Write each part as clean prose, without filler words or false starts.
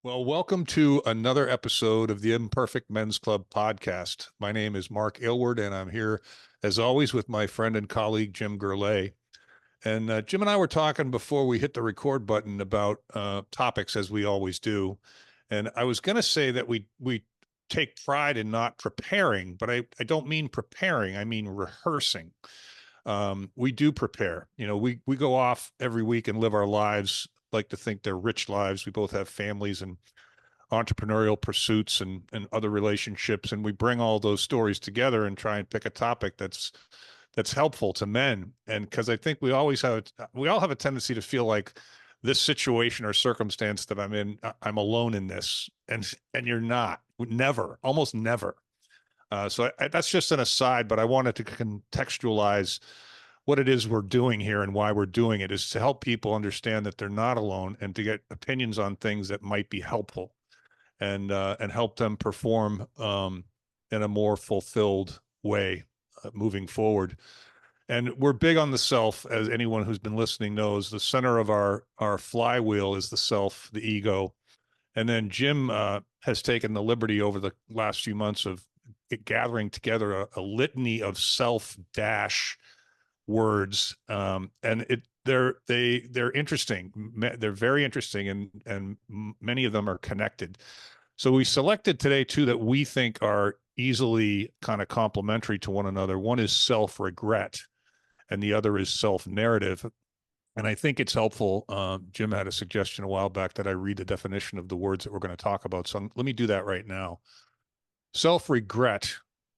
Well, welcome to another episode of the Imperfect Men's Club podcast. My name is Mark Aylward, and I'm here, as always, with my friend and colleague, Jim Gurley. And Jim and I were talking before we hit the record button about topics, as we always do. And I was going to say that we take pride in not preparing, but I don't mean preparing, I mean rehearsing. We do prepare. We go off every week and live our lives, like to think they're rich lives. We both have families and entrepreneurial pursuits and other relationships, and we bring all those stories together and try and pick a topic that's helpful to men. And because I think we all have a tendency to feel like this situation or circumstance that I'm in, I'm alone in this, and you're not. Never, almost never. That's just an aside, but I wanted to contextualize what it is we're doing here and why we're doing it, is to help people understand that they're not alone and to get opinions on things that might be helpful and help them perform in a more fulfilled way moving forward. And we're big on the self, as anyone who's been listening knows. The center of our flywheel is the self, the ego. And then Jim has taken the liberty over the last few months of gathering together a litany of self dash words, and they're interesting. They're very interesting, and many of them are connected. So we selected today two that we think are easily kind of complementary to one another. One is self regret, and the other is self narrative. And I think it's helpful. Jim had a suggestion a while back that I read the definition of the words that we're going to talk about. So let me do that right now. Self regret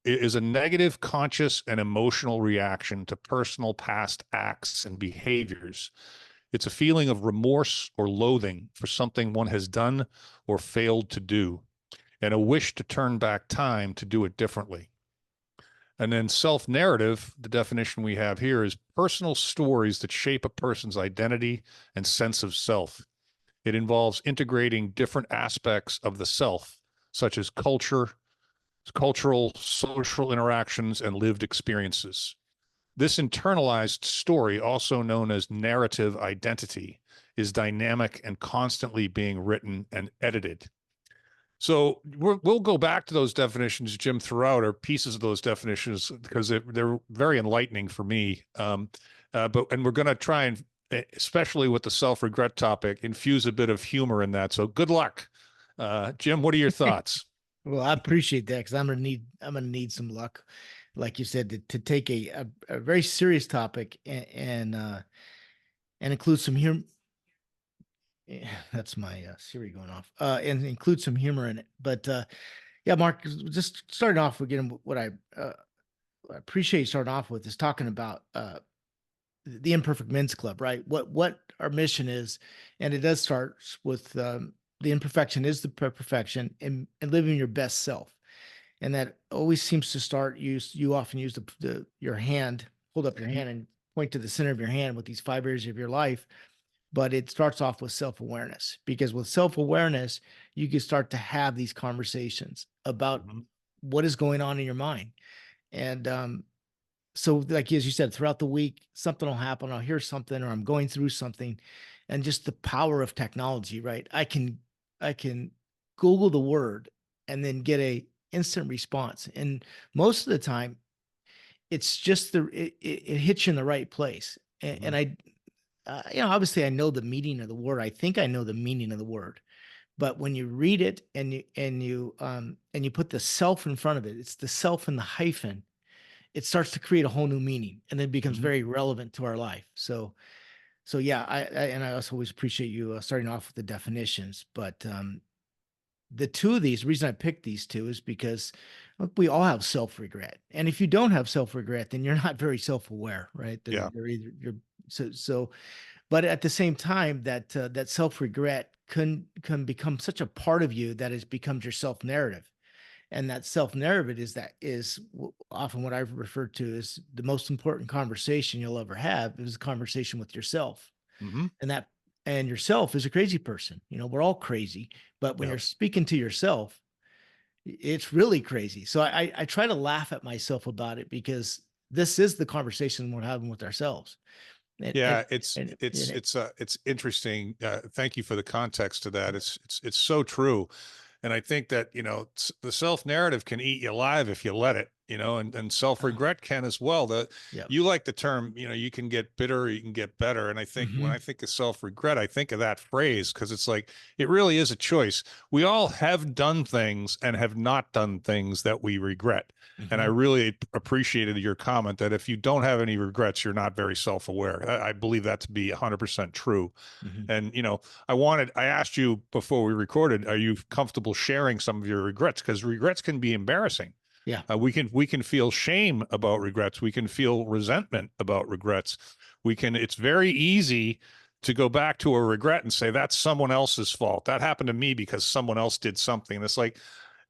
is a negative conscious and emotional reaction to personal past acts and behaviors. It's a feeling of remorse or loathing for something one has done or failed to do, and a wish to turn back time to do it differently. And then self narrative, the definition we have here, is personal stories that shape a person's identity and sense of self. It involves integrating different aspects of the self, such as cultural, social interactions, and lived experiences. This internalized story, also known as narrative identity, is dynamic and constantly being written and edited. So we'll go back to those definitions Jim threw out, or pieces of those definitions, because they're very enlightening for me. And we're going to try and, especially with the self-regret topic, infuse a bit of humor in that. So good luck. Jim, what are your thoughts? Well, I appreciate that because I'm gonna need some luck, like you said, to take a very serious topic and include some humor. That's my Siri going off. And include some humor in it. But yeah, Mark, just starting off again, what I appreciate starting off with is talking about the Imperfect Men's Club, right? What our mission is, and it does start with the imperfection is the perfection, and living your best self. And that always seems to start. You often use your hand, hold up your hand and point to the center of your hand with these 5 areas of your life. But it starts off with self-awareness, because with self-awareness, you can start to have these conversations about Mhm. what is going on in your mind. And so, like as you said, throughout the week, something will happen. I'll hear something, or I'm going through something, and just the power of technology, right? I can Google the word and then get a instant response. And most of the time, it's just it hits you in the right place. And Mhm. I, obviously I know the meaning of the word. I think I know the meaning of the word, but when you read it and you put the self in front of it, it's the self and the hyphen. It starts to create a whole new meaning, and then it becomes Mhm. very relevant to our life. So yeah, and I also always appreciate you starting off with the definitions. But the two of these, the reason I picked these two is because look, we all have self regret, and if you don't have self regret, then you're not very self aware, right? Yeah. They're either you're so. But at the same time, that self regret can become such a part of you that it becomes your self narrative. And that self narrative is often what I've referred to as the most important conversation you'll ever have is a conversation with yourself. Hmm. And yourself is a crazy person. We're all crazy, but when Yeah. you're speaking to yourself, it's really crazy. So I try to laugh at myself about it, because this is the conversation we're having with ourselves. And Yeah, and it's interesting. Thank you for the context to that. It's so true. And I think that, the self narrative can eat you alive if you let it, and self uh, regret can as well. yeah. You like the term, you can get bitter, or you can get better. And I think when I Hmm. think of self regret, I think of that phrase because it's like, it really is a choice. We all have done things and have not done things that we regret. And I Hmm. really appreciated your comment that if you don't have any regrets, you're not very self aware. I believe that to be 100% true. Hmm. And, I asked you before we recorded, are you comfortable sharing some of your regrets? Because regrets can be embarrassing. Yeah. We can feel shame about regrets. We can feel resentment about regrets. It's very easy to go back to a regret and say, that's someone else's fault. That happened to me because someone else did something. And it's like,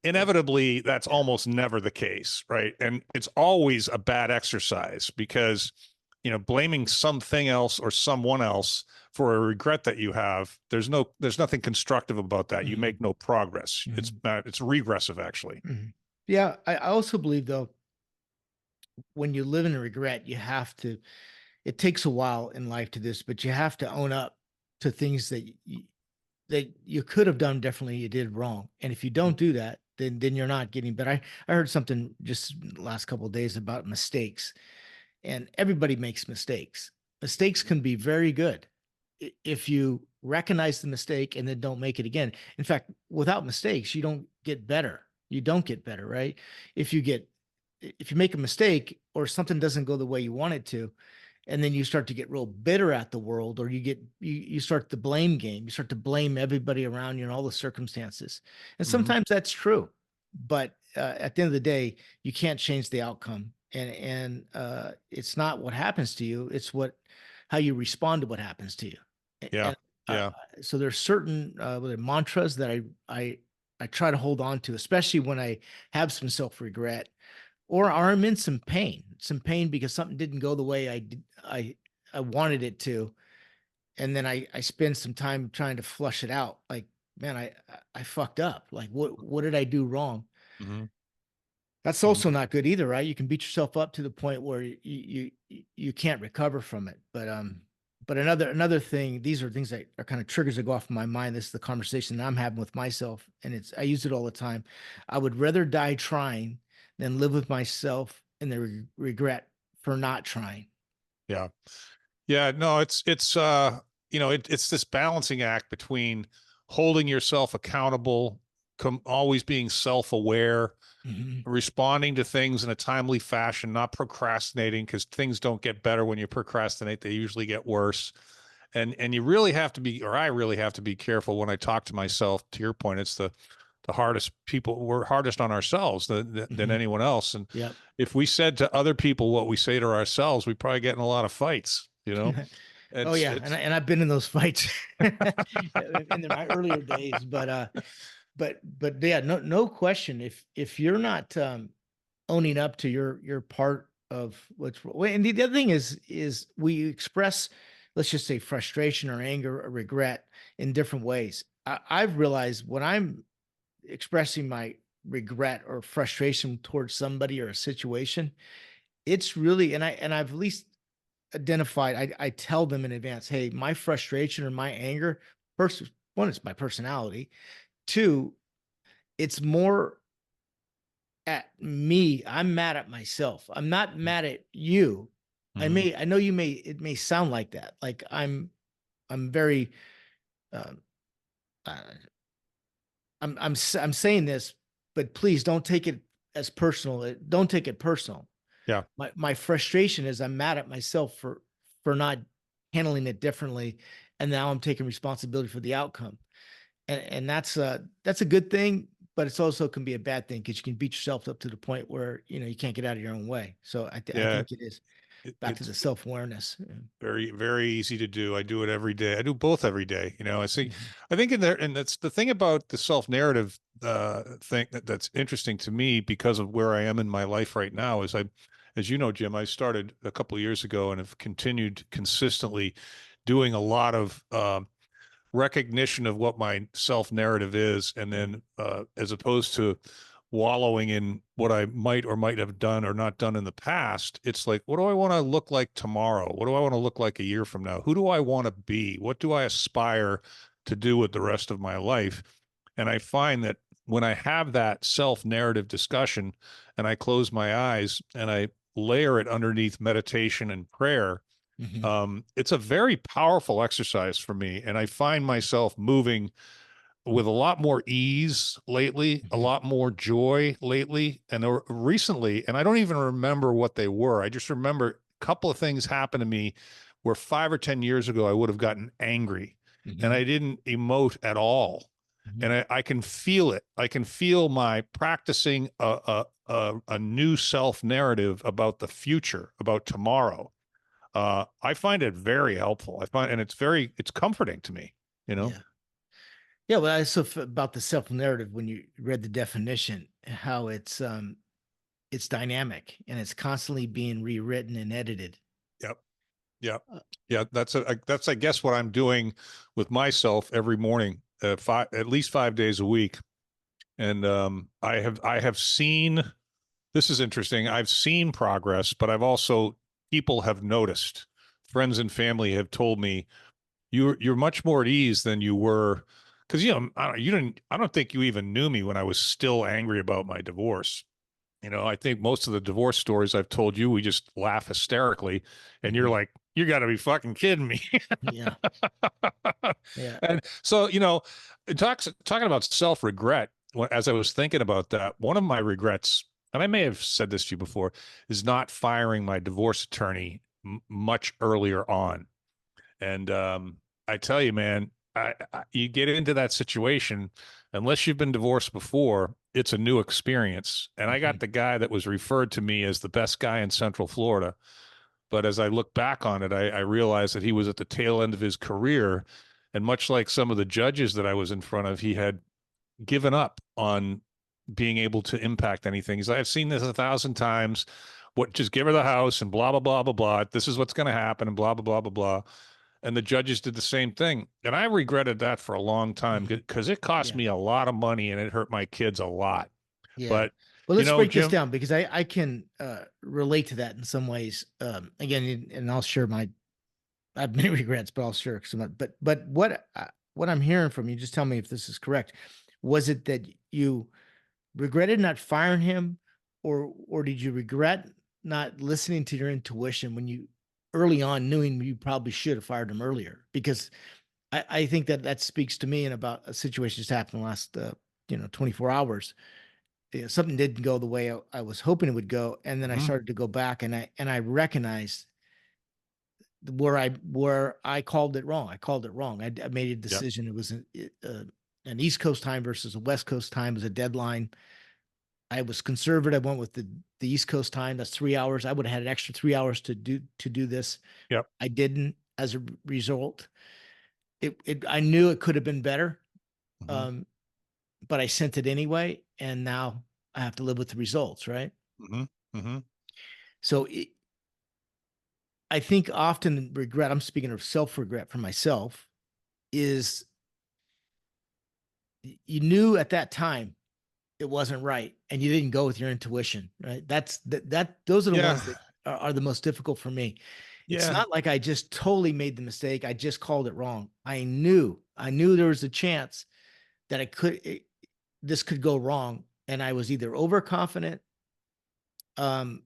Yeah. inevitably, that's Yeah. almost never the case, right? And it's always a bad exercise because, blaming something else or someone else for a regret that you have, there's nothing constructive about that. You Hmm. make no progress. It's Hmm. it's regressive, actually. Hmm. Yeah. I also believe though, when you live in regret, you have to, it takes a while in life to this, but you have to own up to things that you could have done differently, you did wrong. And if you don't do that, then you're not getting better. I heard something just last couple of days about mistakes, and everybody makes mistakes. Mistakes can be very good if you recognize the mistake and then don't make it again. In fact, without mistakes, you don't get better. You don't get better, right? If you get if you make a mistake or something doesn't go the way you want it to, and then you start to get real bitter at the world, or you start the blame game, you start to blame everybody around you and all the circumstances, and Hmm. sometimes that's true, but at the end of the day you can't change the outcome, and it's not what happens to you, it's what how you respond to what happens to you. Yeah. And Yeah. so there's certain mantras that I try to hold on to, especially when I have some self regret, or I'm in some pain because something didn't go the way I wanted it to, and then I spend some time trying to flush it out. Like, man, I fucked up. Like, what did I do wrong? Hmm. That's Hmm. also not good either, right? You can beat yourself up to the point where you can't recover from it. But another thing, these are things that are kind of triggers that go off in my mind. This is the conversation that I'm having with myself, and it's I use it all the time. I would rather die trying than live with myself and the regret for not trying. Yeah. Yeah. No, it's this balancing act between holding yourself accountable, always being self-aware, Hmm. responding to things in a timely fashion, not procrastinating because things don't get better when you procrastinate. They usually get worse. And you really have to be, or I really have to be careful when I talk to myself. To your point, it's the hardest people, we're hardest on ourselves than Hmm. anyone else. And Yep. if we said to other people what we say to ourselves, we probably get in a lot of fights, Oh It's yeah, it's and I've been in those fights in my earlier days, but yeah, no question. If you're not owning up to your part of what's wrong, and the other thing is we express, let's just say, frustration or anger or regret in different ways. I've realized when I'm expressing my regret or frustration towards somebody or a situation, it's really, and I've at least identified, I tell them in advance, hey, my frustration or my anger, first, one, it's my personality. Two, it's more at me. I'm mad at myself. I'm not mad at you. Mhm. I know it may sound like that. Like I'm very, uh, uh, I'm saying this, but please don't take it as personal. Don't take it personal. Yeah. My frustration is I'm mad at myself for not handling it differently, and now I'm taking responsibility for the outcome. And that's a good thing, but it's also can be a bad thing because you can beat yourself up to the point where you can't get out of your own way. So I Yeah. think it is back to It's the self awareness. very, very easy to do. I do it every day. I do both every day. Mhm. I think in there, and that's the thing about the self-narrative thing that's interesting to me because of where I am in my life right now is as you know, Jim, I started a couple of years ago and have continued consistently doing a lot of recognition of what my self narrative is, and then as opposed to wallowing in what I might or might have done or not done in the past. It's like, what do I want to look like tomorrow? What do I want to look like a year from now? Who do I want to be? What do I aspire to do with the rest of my life? And I find that when I have that self narrative discussion and I close my eyes and I layer it underneath meditation and prayer, Hmm. it's a very powerful exercise for me. And I find myself moving with a lot more ease lately, a Hmm. lot more joy lately, and recently, and I don't even remember what they were. I just remember a couple of things happened to me where 5 or 10 years ago I would have gotten angry, and Hmm. I didn't emote at all. Hmm. And I can feel it. I can feel my practicing a new self narrative about the future, about tomorrow. I find it very helpful. I find, and it's comforting to me. You know. Yeah. Yeah. Well, I so about the self narrative when you read the definition, how it's dynamic and it's constantly being rewritten and edited. Yep. Yeah. Uh, Yeah. That's, I guess, what I'm doing with myself every morning, at least 5 days a week. And I have seen, this is interesting. I've seen progress, but I've also, people have noticed, friends and family have told me you're much more at ease than you were. Cause I don't think you even knew me when I was still angry about my divorce. I think most of the divorce stories I've told you, we just laugh hysterically, and you're mhm. like, you got to be fucking kidding me. Yeah. Yeah. And so, talking about self regret, as I was thinking about that, one of my regrets, and I may have said this to you before, is not firing my divorce attorney much earlier on. And I tell you, man, you get into that situation, unless you've been divorced before, it's a new experience. And I Hmm. got the guy that was referred to me as the best guy in Central Florida. But as I look back on it, I realized that he was at the tail end of his career. And much like some of the judges that I was in front of, he had given up on being able to impact anything. He's like, I've seen this 1,000 times. What, just give her the house and blah, blah, blah, blah, blah. This is what's going to happen and blah, blah, blah, blah, blah. And the judges did the same thing. And I regretted that for a long time Hmm. because it cost Yeah. me a lot of money and it hurt my kids a lot. Yeah. But, Well, let's break this Jim, down because I can relate to that in some ways. Again, and I'll share my I have many regrets, but I'll share some. But what I'm hearing from you, just tell me if this is correct. Was it that you regretted not firing him, or did you regret not listening to your intuition when you early on knowing you probably should have fired him earlier? Because I think that speaks to me and about a situation just happened the last 24 hours. Something didn't go the way I was hoping it would go, and then I mhm, started to go back and I recognized where I called it wrong. I called it wrong. I made a yep, decision. It was an East Coast time versus a West Coast time as a deadline. I was conservative. I went with the East Coast time. That's 3 hours. I would have had an extra 3 hours to do this. yep, I didn't. As a result, I knew it could have been better, mhm, um, but I sent it anyway, and now I have to live with the results, right? mhm, mhm, So I think often regret. I'm speaking of self regret for myself. Is you knew at that time it wasn't right and you didn't go with your intuition, right? That those are the yeah, ones that are the most difficult for me. It's yeah, not like I just totally made the mistake. I just called it wrong. I knew there was a chance that this could go wrong. And I was either overconfident, um,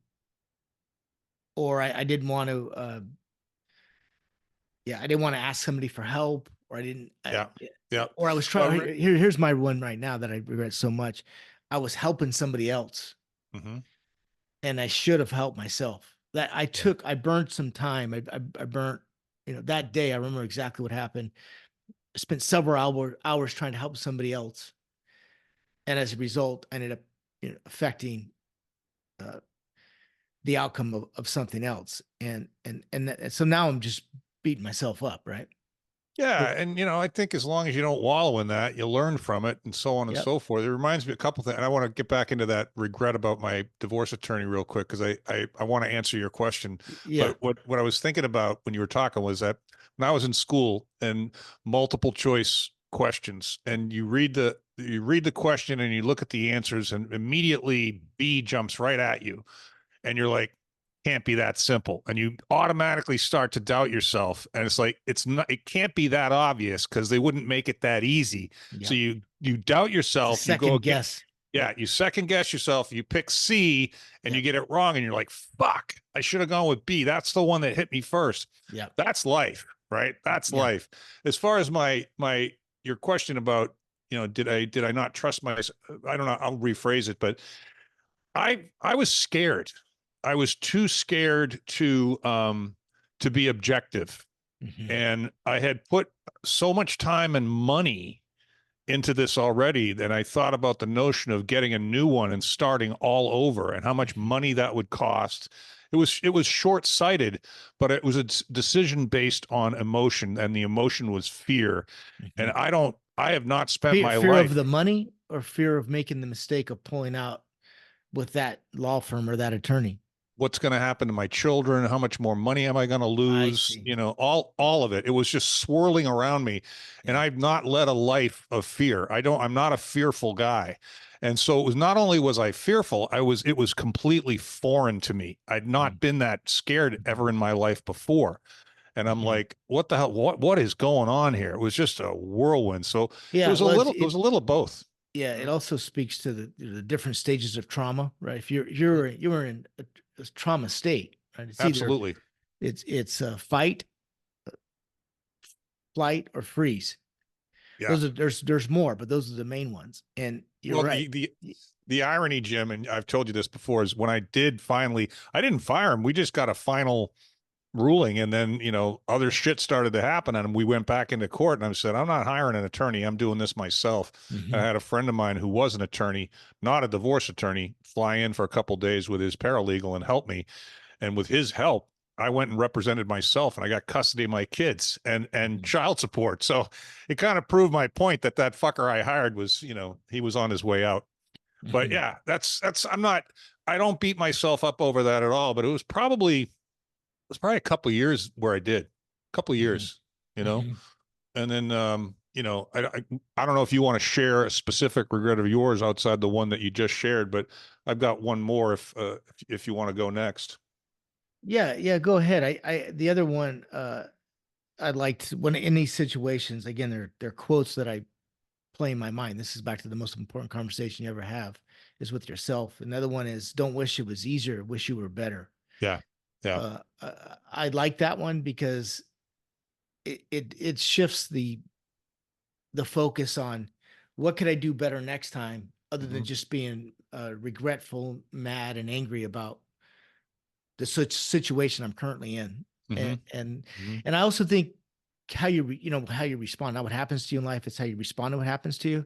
or I didn't want to, yeah, I didn't want to ask somebody for help, or I didn't, yeah, yeah. or I was Well, trying. Here's my one right now that I regret so much. I was helping somebody else mhm, and I should have helped myself. That yeah, I burned some time. I burnt, that day. I remember exactly what happened. I spent several hours trying to help somebody else, and as a result, I ended up, affecting uh, the outcome of something else. And so now I'm just beating myself up, right? yeah. But And I think as long as you don't wallow in that, you learn from it, and so on and yep, so forth. It reminds me of a couple things, and I want to get back into that regret about my divorce attorney real quick because I want to answer your question. yeah, But what I was thinking about when you were talking was that when I was in school and multiple choice questions, and you read the question and you look at the answers, and immediately B jumps right at you, and you're like, can't be that simple, and you automatically start to doubt yourself, and it's like, it can't be that obvious because they wouldn't make it that easy. So Yep. you doubt It's a yourself, you go second again. guess. Yeah, Yep. you second guess yourself, you pick C and you Yep. get it wrong, and you're like, fuck, I should have gone with B. That's the one that hit me first. Yep. That's life, right? That's Yeah. life. As far as my your question about, did I not trust my, I don't know, I'll rephrase it, but I was scared. I was too scared to be objective. Hmm. And I had put so much time and money into this already that I thought about the notion of getting a new one and starting all over and how much Hmm. money that would cost. It was short-sighted, but it was a decision based on emotion, and the emotion was fear. Hmm. And I have not spent Fear, my fear of life. the money or fear of making the mistake of pulling out with that law firm or that attorney. What's going to happen to my children? How much more money am I going to I lose? see. All of it. It was just swirling around me, and Yeah. I've not led a life of fear. I'm not a fearful guy. And so it was, not only was I fearful, it was completely foreign to me. I'd not been that scared ever in my life before. And I'm Mm-hmm. like, what the hell? What is going on here? It was just a whirlwind. So Yeah. Well, it was a little of both. yeah, it also speaks to the different stages of trauma, right? If you're in a trauma state, right? It's either Absolutely. it's a fight, flight, or freeze. Yeah. Those are there's more, but those are the main ones. And you're Well, right. the irony, Jim, and I've told you this before, is when I did finally, I didn't fire him. We just got a final ruling, and then other shit started to happen, and we went back into court. And I said, I'm not hiring an attorney. I'm doing this myself. And I Hmm. had a friend of mine who was an attorney, not a divorce attorney, fly in for a couple of days with his paralegal and help me. And with his help, I went and represented myself, and I got custody of my kids and Hmm. child support. So it kind of proved my point that that fucker I hired was, he was on his way out. But Hmm. yeah, I'm not, I don't beat myself up over that at all. But it was probably a couple of years where I did, a couple of Hmm. years, Hmm. and then I don't know if you want to share a specific regret of yours outside the one that you just shared, but I've got one more if you want to go next. Yeah, yeah. Go ahead. The other one I liked when in these situations again, they're quotes that I play in my mind. This is back to the most important conversation you ever have is with yourself. Another one is don't wish it was easier, wish you were better. Yeah, yeah. I like that one because it shifts the focus on what could I do better next time, other than Hmm. just being regretful, mad, and angry about the such situation I'm currently in. Hmm. And and Hmm. and I also think how how you respond, not what happens to you in life, it's how you respond to what happens to you.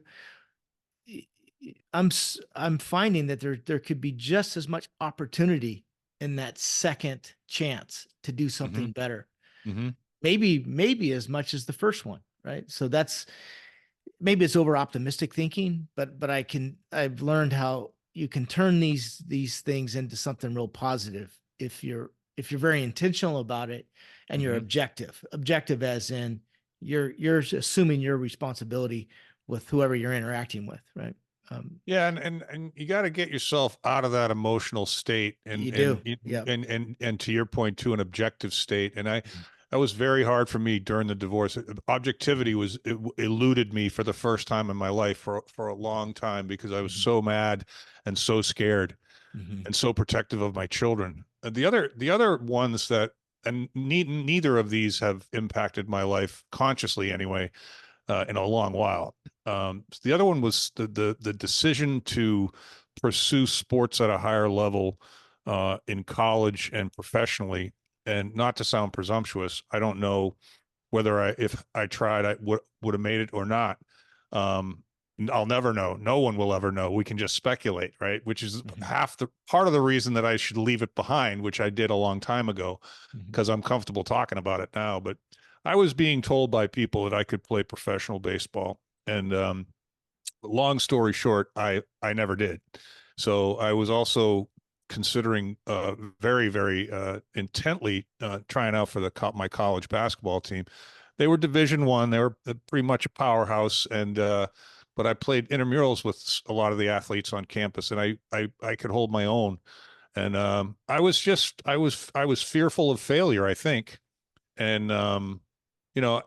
I'm finding that there could be just as much opportunity in that second chance to do Hmm. something better. Hmm. Maybe as much as the first one, right? So that's maybe it's over optimistic thinking, but I've learned how you can turn these things into something real positive if you're very intentional about it and you're Hmm. objective as in you're assuming your responsibility with whoever you're interacting with, right? Yeah, and you got to get yourself out of that emotional state, and You and do. Yep. and to your point, to an objective state. And that was very hard for me during the divorce. Objectivity eluded me for the first time in my life for a long time, because I was Mhm. so mad and so scared Mhm. and so protective of my children. The other ones that, and neither of these have impacted my life consciously anyway, in a long while. The other one was the decision to pursue sports at a higher level in college and professionally. And not to sound presumptuous, I don't know whether if I tried, I would have made it or not. Um, I'll never know. No one will ever know. We can just speculate, right? Which is Mhm. half the part of the reason that I should leave it behind, which I did a long time ago, Mhm. because I'm comfortable talking about it now. But I was being told by people that I could play professional baseball, and long story short, I never did. So I was also considering very, very intently trying out for my college basketball team. They were Division 1. They were pretty much a powerhouse. And but I played intramurals with a lot of the athletes on campus, and I could hold my own. And I was fearful of failure, I think. And you know,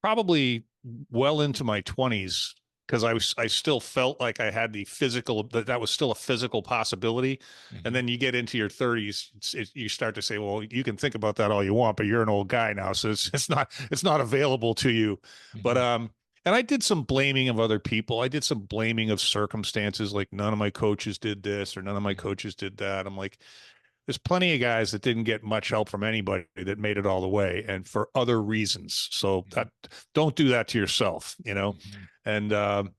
probably well into my 20s, because I still felt like I had the physical, that was still a physical possibility. And Mhm. then you get into your 30s, you start to say, well, you can think about that all you want, but you're an old guy now, so it's not available to you. But Mhm. and I did some blaming of other people. I did some blaming of circumstances, like none of my coaches did this or none of my Mhm. coaches did that. I'm like, there's plenty of guys that didn't get much help from anybody that made it all the way, and for other reasons. So that, don't do that to yourself, you know. Mhm. And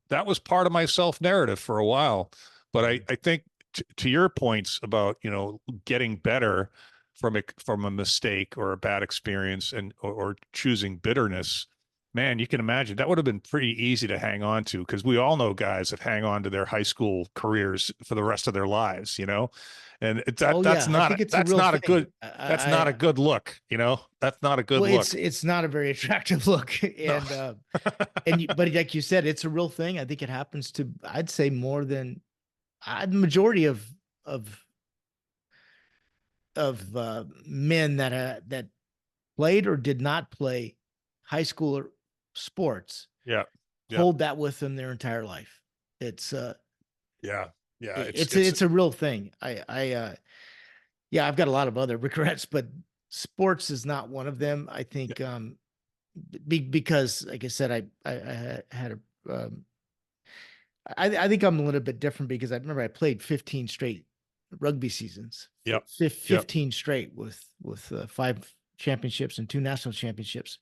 that was part of my self narrative for a while. But Mhm. I think to your points about, you know, getting better from a mistake or a bad experience, and or choosing bitterness, man, you can imagine that would have been pretty easy to hang on to, because we all know guys that hang on to their high school careers for the rest of their lives, you know. And Oh yeah, I think it's a that's real not a thing. good, that's not a good look, you know. That's not a good Well, look. it's not a very attractive look, No. but like you said, it's a real thing. I think it happens to, I'd say, more than the majority of men that played or did not play high school or sports Yeah. Yeah. hold that with them their entire life. It's Yeah. Yeah. it's a real thing. Yeah, I've got a lot of other regrets, but sports is not one of them. I yeah. think because, like I said, I had a I think I'm a little bit different because I remember I played 15 straight rugby seasons, Yep. Yep. 15 straight with five championships and two national championships,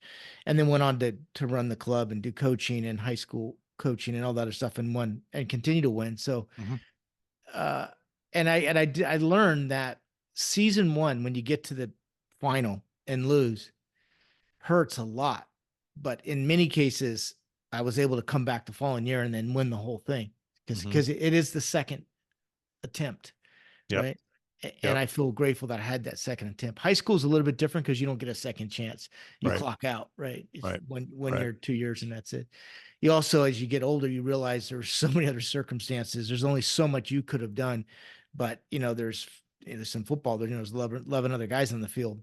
and then went on to run the club and do coaching and high school coaching and all that other stuff, and won and continue to win. So, Hmm. uh, I learned that season one, when you get to the final and lose, hurts a lot. But in many cases, I was able to come back the following year and then win the whole thing Hmm. because it is the second attempt, Yep. right? And Yep. I feel grateful that I had that second attempt. High school is a little bit different because you don't get a second chance. You Right. clock out, right? It's Right. one Right. year, 2 years, and that's it. You also, as you get older, you realize there's so many other circumstances. There's only so much you could have done, but there's some football. There's 11 other guys on the field,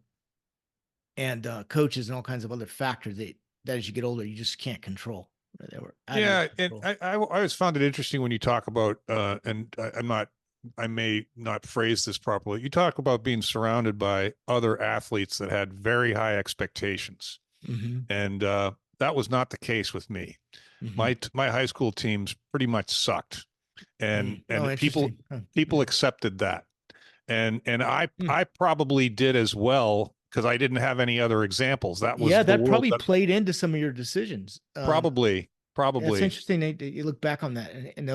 and coaches and all kinds of other factors that as you get older you just can't control. They were out of your Yeah, and control. I always found it interesting when you talk about and I'm not, I may not phrase this properly. You talk about being surrounded by other athletes that had very high expectations, Hmm. and that was not the case with me. Hmm. My high school teams pretty much sucked, Mm. Oh, and interesting. Huh. people Yeah. accepted that, and Mm. I probably did as well, because I didn't have any other examples. That Yeah, was the that world probably that played into some of your decisions. probably Yeah, it's probably interesting that you look back on that and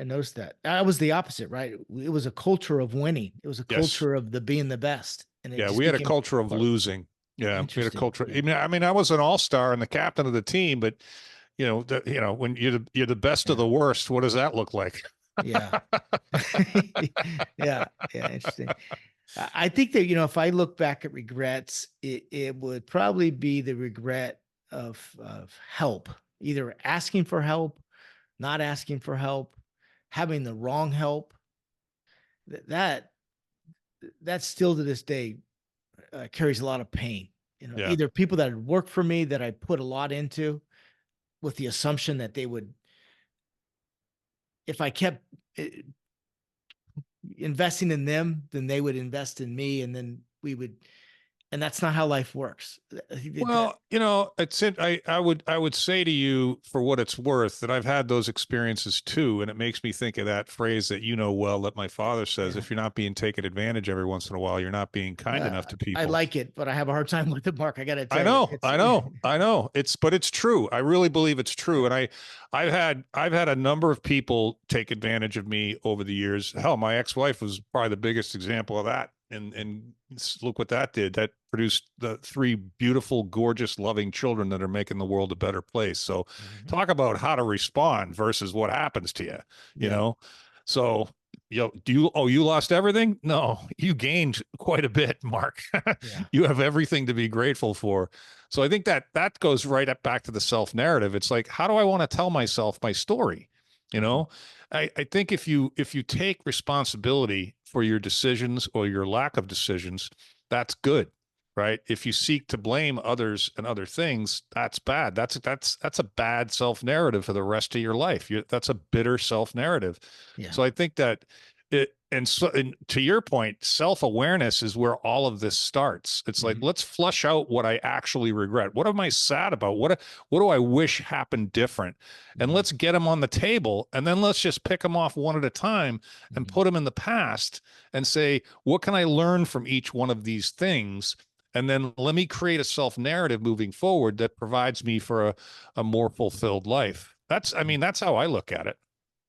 notice that I was the opposite, right? It was a culture of winning. It was a yes. culture of the being the best, and it Yeah, just we had a became culture of part. losing. Yeah, we had a Interesting. culture. Yeah. I mean, I was an all-star and the captain of the team, but you know, when you're the best of Yeah. the worst, what does that look like? Yeah. Yeah. Yeah. Interesting. I think that, if I look back at regrets, it would probably be the regret of help, either asking for help, not asking for help, having the wrong help. That that still to this day carries a lot of pain. Yeah. Either people that had worked for me that I put a lot into with the assumption that they would, if I kept investing in them, then they would invest in me, and then we would. And that's not how life works. I think that Well, you know, I would say to you, for what it's worth, that I've had those experiences too, and it makes me think of that phrase that you know well, that my father says: yeah. if you're not being taken advantage every once in a while, you're not being kind enough to I people. like it, but I have a hard time with it, Mark. I got to I tell you, know, it's I know, I know. But it's true. I really believe it's true. yeah, And I've had a number of people take advantage of me over the years. Hell, my ex-wife was probably the biggest example of that. And look what that did. That produced the three beautiful, gorgeous, loving children that are making the world a better place. So mhm, talk about how to respond versus what happens to you, you yeah. know? So you lost everything? No, you gained quite a bit, Mark. Yeah. You have everything to be grateful for. So I think that goes right up back to the self narrative. It's like, how do I want to tell myself my story? You Mhm. know, I think if you take responsibility for your decisions or your lack of decisions, that's good, right? If you seek to blame others and other things, that's bad. That's a bad self narrative for the rest of your life. That's a bitter self narrative. Yeah. So I think that and to your point, self awareness is where all of this starts. It's like, Mhm. let's flush out what I actually regret. What am I sad about? What do I wish happened different? And Mhm. let's get them on the table, and then let's just pick them off one at a time and Mhm. put them in the past and say, what can I learn from each one of these things? And then let me create a self narrative moving forward that provides me for a more fulfilled life. I Mhm. mean, that's how I look at it.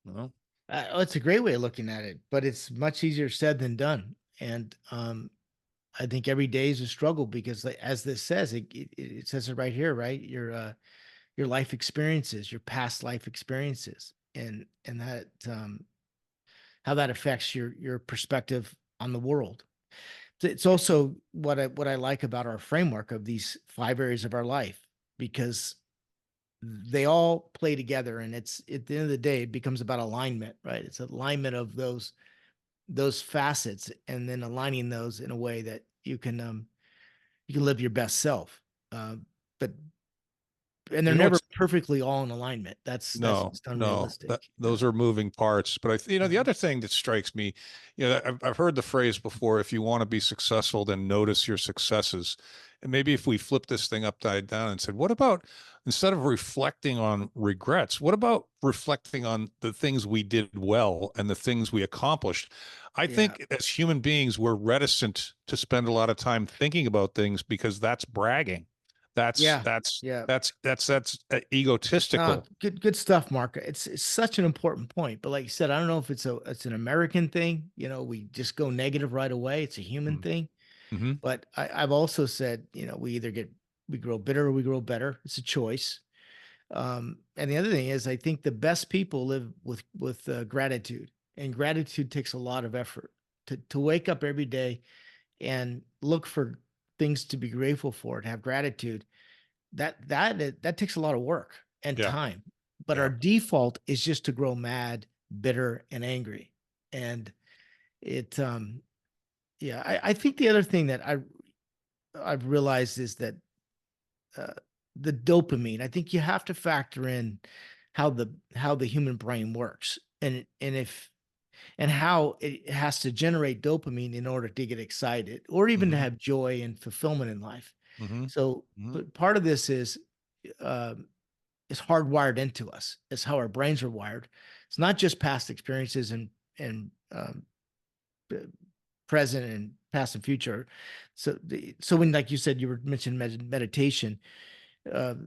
You know? It's a great way of looking at it, but it's much easier said than done. And I think every day is a struggle because, like, as this says, it says it right here, right? Your life experiences, your past life experiences, and that how that affects your perspective on the world. It's also what I like about our framework of these 5 areas of our life, because they all play together, and it's at the end of the day it becomes about alignment, right? It's alignment of those facets, and then aligning those in a way that you can live your best self. But and they're You know never what's perfectly all in alignment. That's No, just no, unrealistic. those are moving parts. But the Yeah. other thing that strikes me, I've heard the phrase before, if you want to be successful, then notice your successes. And maybe if we flip this thing upside down and said, what about instead of reflecting on regrets, what about reflecting on the things we did well and the things we accomplished? I Yeah. think as human beings, we're reticent to spend a lot of time thinking about things because that's bragging. That's Yeah. that's Yeah. that's egotistical. Good stuff, Mark. It's such an important point. But like you said, I don't know if it's an American thing. We just go negative right away. It's a human thing. Mm-hmm. But I've also said, we grow bitter or we grow better. It's a choice. And the other thing is, I think the best people live with gratitude, and gratitude takes a lot of effort to wake up every day and look for things to be grateful for, to have gratitude. That takes a lot of work and Yeah. time. But Yeah. our default is just to grow mad, bitter, and angry. And it yeah, I think the other thing that I've realized is that uh, the dopamine. I think you have to factor in how the human brain works, and how it has to generate dopamine in order to get excited or even to Mm-hmm. have joy and fulfillment in life. Mm-hmm. So, Mm-hmm. but part of this um, is hardwired into us. It's how our brains are wired. It's not just past experiences and present and past and future. So when, like you said, you were mentioning meditation, well,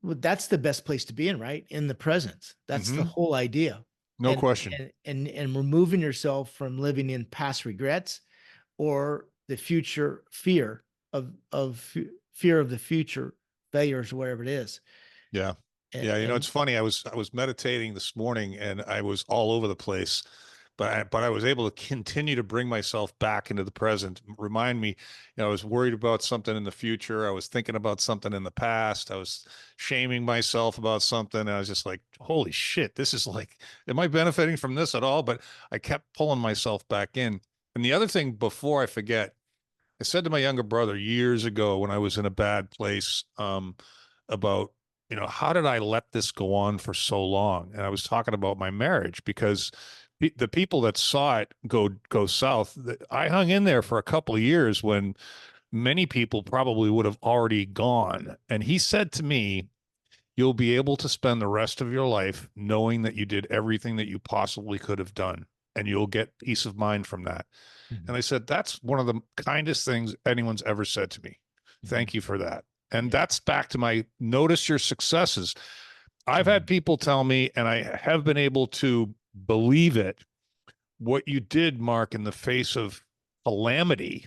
that's the best place to be in, right? In the present. That's the Mm-hmm. whole idea. No And question. and removing yourself from living in past regrets or the future fear of the future failures, whatever it is. Yeah. Yeah. It's And funny. I was meditating this morning and I was all over the place, but I was able to continue to bring myself back into the present. Remind me, I was worried about something in the future. I was thinking about something in the past. I was shaming myself about something. And I was just like, holy shit, this is like, am I benefiting from this at all? But I kept pulling myself back in. And the other thing before I forget, I said to my younger brother years ago when I was in a bad place, about, how did I let this go on for so long? And I was talking about my marriage because the people that saw it go south, I hung in there for a couple of years when many people probably would have already gone. And he said to me, you'll be able to spend the rest of your life knowing that you did everything that you possibly could have done, and you'll get peace of mind from that. And Mhm. I said, that's one of the kindest things anyone's ever said to me. Mhm. Thank you for that. And Yeah. that's back to my notice your successes. I've had Mhm. people tell me, and I have been able to believe it, what you did, Mark, in the face of calamity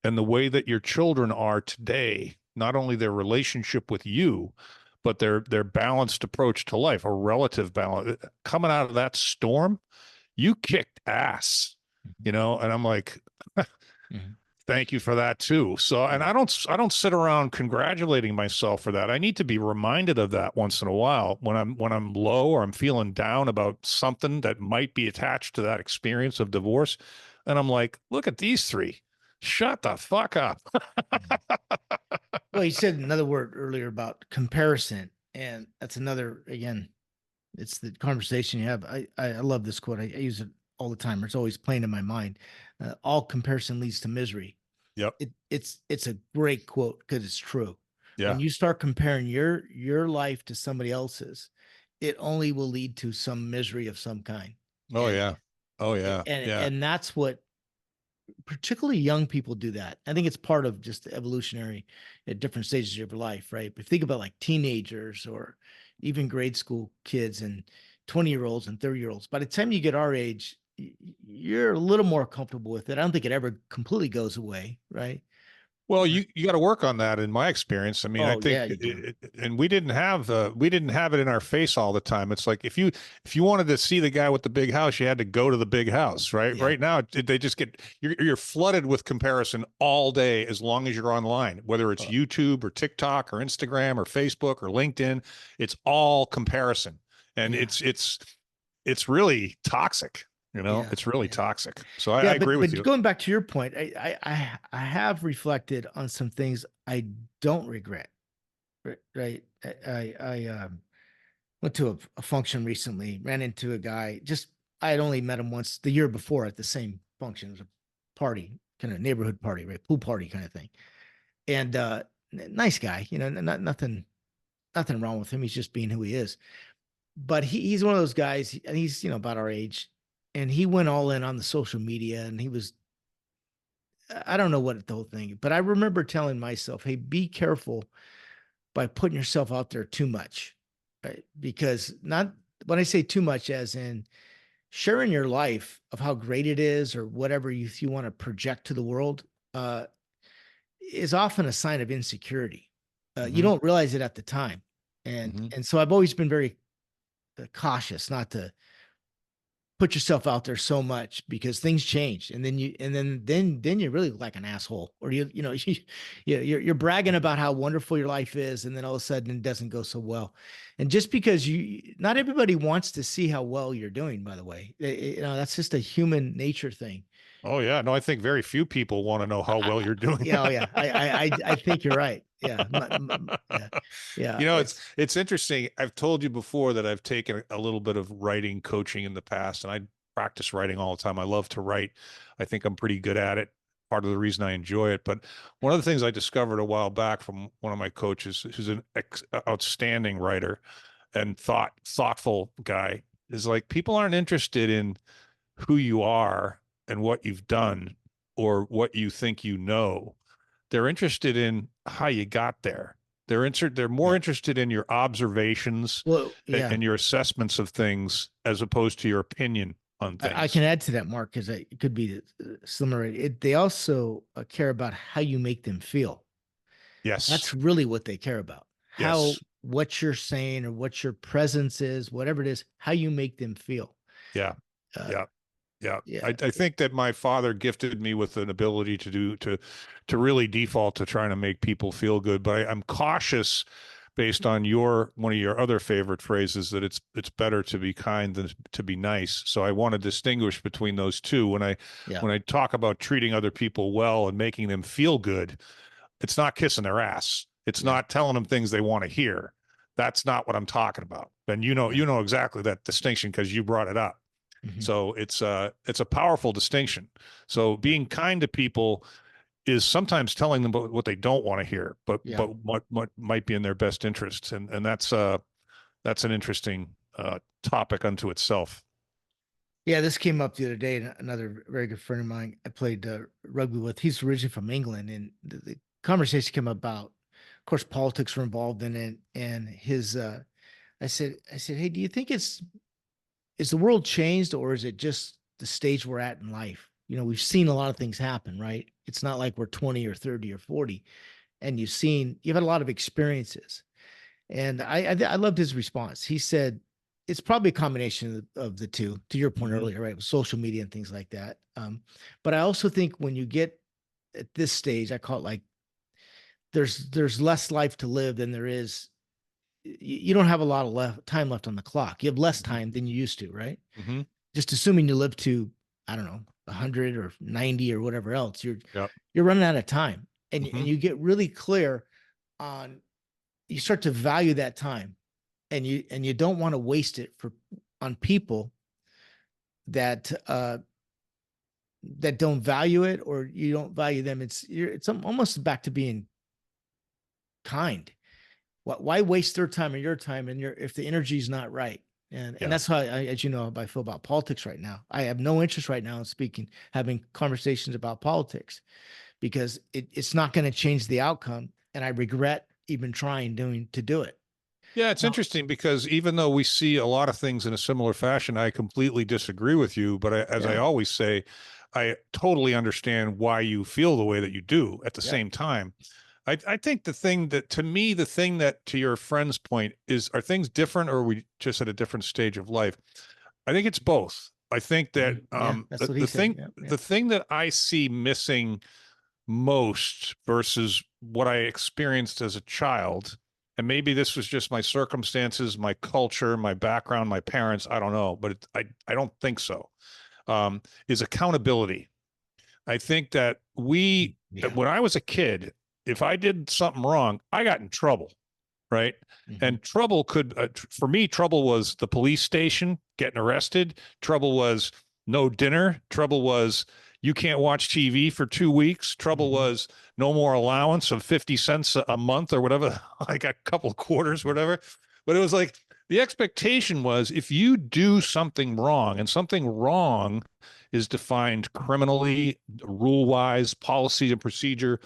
and the way that your children are today, not only their relationship with you, but their balanced approach to life, a relative balance. Coming out of that storm, you kicked ass, Mhm. you know, and I'm like, Mhm. thank you for that too. So, and Yeah. I don't sit around congratulating myself for that. I need to be reminded of that once in a while when I'm low or I'm feeling down about something that might be attached to that experience of divorce. And I'm like, look at these three. Shut the fuck up. Yeah. Well, you said another word earlier about comparison, and that's another, again, it's the conversation you have. I love this quote. I use it all the time. It's always playing in my mind. All comparison leads to misery. Yep. It's a great quote because it's true. When Yeah. you start comparing your life to somebody else's, it only will lead to some misery of some kind. Oh And yeah. Oh yeah. Yeah. and that's what particularly young people do that. I think it's part of just the evolutionary at different stages of your life, right? But think about like teenagers or even grade school kids and 20-year-olds and 30-year-olds. By the time you get our age, you're a little more comfortable with it. I don't think it ever completely goes away, right? Well, you got to work on that in my experience. I mean, I Oh think yeah, you do. and we didn't have it in our face all the time. It's like if you wanted to see the guy with the big house, you had to go to the big house, right? Yeah. Right now, they just get you're flooded with comparison all day as long as you're online, whether it's Uh, YouTube or TikTok or Instagram or Facebook or LinkedIn, it's all comparison. And yeah. it's really toxic, you know? Yeah. It's really Yeah. toxic. So I Yeah, agree with but you. going back to your point, I have reflected on some things I don't regret. Right. I went to a function recently, ran into a guy. Just I had only met him once the year before at the same function. It was a party, kind of neighborhood party, right? Pool party kind of thing. And nice guy, nothing wrong with him. He's just being who he is. But he's one of those guys, and he's about our age, and he went all in on the social media, and he was I don't know what the whole thing, but I remember telling myself, hey, be careful by putting yourself out there too much, right? Because not when I say too much, as in sharing your life of how great it is or whatever you want to project to the world, uh, is often a sign of insecurity. You Hmm. don't realize it at the time, and Hmm. so I've always been very cautious not to put yourself out there so much because things change, and then you really look like an asshole, or you're bragging about how wonderful your life is, and then all of a sudden it doesn't go so well. And just because not everybody wants to see how well you're doing, by the way. That's just a human nature thing. Oh yeah, no, I think very few people want to know how well you're doing. Yeah, oh yeah, I think you're right. Yeah, yeah, yeah. You know, it's It's it's interesting. I've told you before that I've taken a little bit of writing coaching in the past, and I practice writing all the time. I love to write. I think I'm pretty good at it. Part of the reason I enjoy it. But one of the things I discovered a while back from one of my coaches, who's an outstanding writer and thoughtful guy, is like people aren't interested in who you are and what you've done or what you think you know. They're interested in how you got there. They're more yeah. interested in your observations Well, yeah. and your assessments of things as opposed to your opinion on I can things. add to that, Mark, because it could be similar. They also care about how you make them feel. Yes. That's really what they care about. How Yes. what you're saying or what your presence is, whatever it is, how you make them feel. Yeah. Uh, Yeah. Yeah. yeah, I think that my father gifted me with an ability to really default to trying to make people feel good. But I'm cautious based on your one of your other favorite phrases that it's better to be kind than to be nice. So I want to distinguish between those two. yeah, When I talk about treating other people well and making them feel good, it's not kissing their ass. It's yeah, not telling them things they want to hear. That's not what I'm talking about. And yeah. you know exactly that distinction because you brought it up. Mhm. So it's a powerful distinction. So being kind to people is sometimes telling them what they don't want to hear, Yeah. but what might be in their best interests, and that's an interesting topic unto itself. Yeah, this came up the other day. And another very good friend of mine I played rugby with. He's originally from England, and the conversation came about. Of course, politics were involved in it, and his. I said, hey, do you think is the world changed, or is it just the stage we're at in life? We've seen a lot of things happen, right? It's not like we're 20 or 30 or 40, and you've had a lot of experiences. And I loved his response. He said, it's probably a combination of the two, to your point Hmm. earlier, right? With social media and things like that. But I also think when you get at this stage, I call it like there's less life to live than there is. You don't have a lot of time left on the clock. You have less Hmm. time than you used to, right? Hmm. Just assuming you live to, I don't know, 100 or 90 or whatever else, Yep. you're running out of time, Hmm. and you get really clear on, you start to value that time, and you don't want to waste it for on people that that don't value it, or you don't value them. It's almost back to being kind. Why waste their time or your time, and if the energy's not right? And Yeah. that's how as you know, how I feel about politics right now. I have no interest right now in having conversations about politics, because it's not going to change the outcome, and I regret even trying doing to do it. Yeah, it's Now, interesting because even though we see a lot of things in a similar fashion, I completely disagree with you. But as I yeah, always say, I totally understand why you feel the way that you do at the yeah, same time. I think the thing that, to me, the thing that, to your friend's point, is, are things different, or are we just at a different stage of life? I think it's both. I think that yeah. That's what he the said. thing Yeah, yeah, the thing that I see missing most versus what I experienced as a child, and maybe this was just my circumstances, my culture, my background, my parents, I don't know, but I don't think so, is accountability. I think that yeah. when I was a kid, if I did something wrong, I got in trouble, right? Hmm. And trouble could, for me, trouble was the police station, getting arrested. Trouble was no dinner. Trouble was you can't watch TV for 2 weeks. Trouble Hmm. was no more allowance of 50 cents a month or whatever, like a couple of quarters, whatever. But it was like the expectation was, if you do something wrong, and something wrong is defined criminally, rule wise, policy and procedure.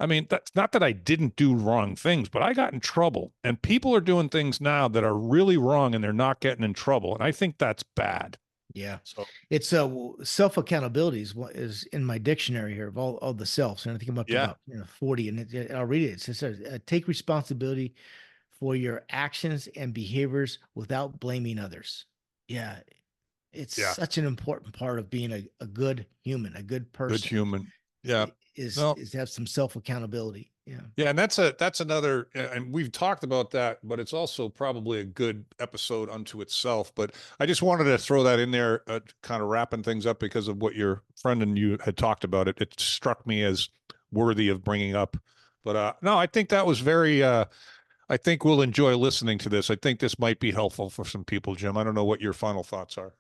I mean, that's not that I didn't do wrong things, but I got in trouble. And people are doing things now that are really wrong, and they're not getting in trouble. And I think that's bad. Yeah, So, it's self accountability is what is in my dictionary here of all the selves, and I think I'm up to yeah, about 40. And I'll read it. It says, "Take responsibility for your actions and behaviors without blaming others." Yeah, it's yeah, such an important part of being a good human, a good good person, human. Yeah. No, is to have some self accountability. Yeah, yeah, and that's another, and we've talked about that, but it's also probably a good episode unto itself. But I just wanted to throw that in there, kind of wrapping things up, because of what your friend and you had talked about. It struck me as worthy of bringing up. But no, I think that was very. I think we'll enjoy listening to this. I think this might be helpful for some people, Jim. I don't know what your final thoughts are.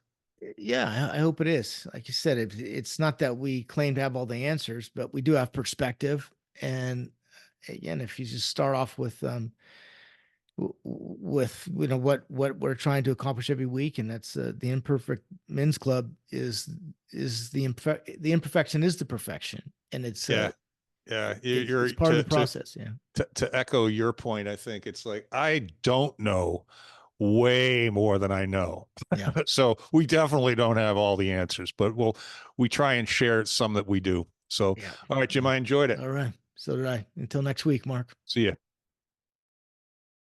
yeah. I hope it is. Like you said, it's not that we claim to have all the answers, but we do have perspective. And again, if you just start off with with what we're trying to accomplish every week, and that's the imperfect men's club is the imperfection is the perfection, and Yeah, yeah. it's You're part of the process. Yeah, to echo your point. I think it's like, I don't know way more than I know. yeah, So we definitely don't have all the answers, but we try and share some that we do. So, yeah, all right, Jim, yeah. I enjoyed it. All right, so did I. Until next week, Mark. See ya.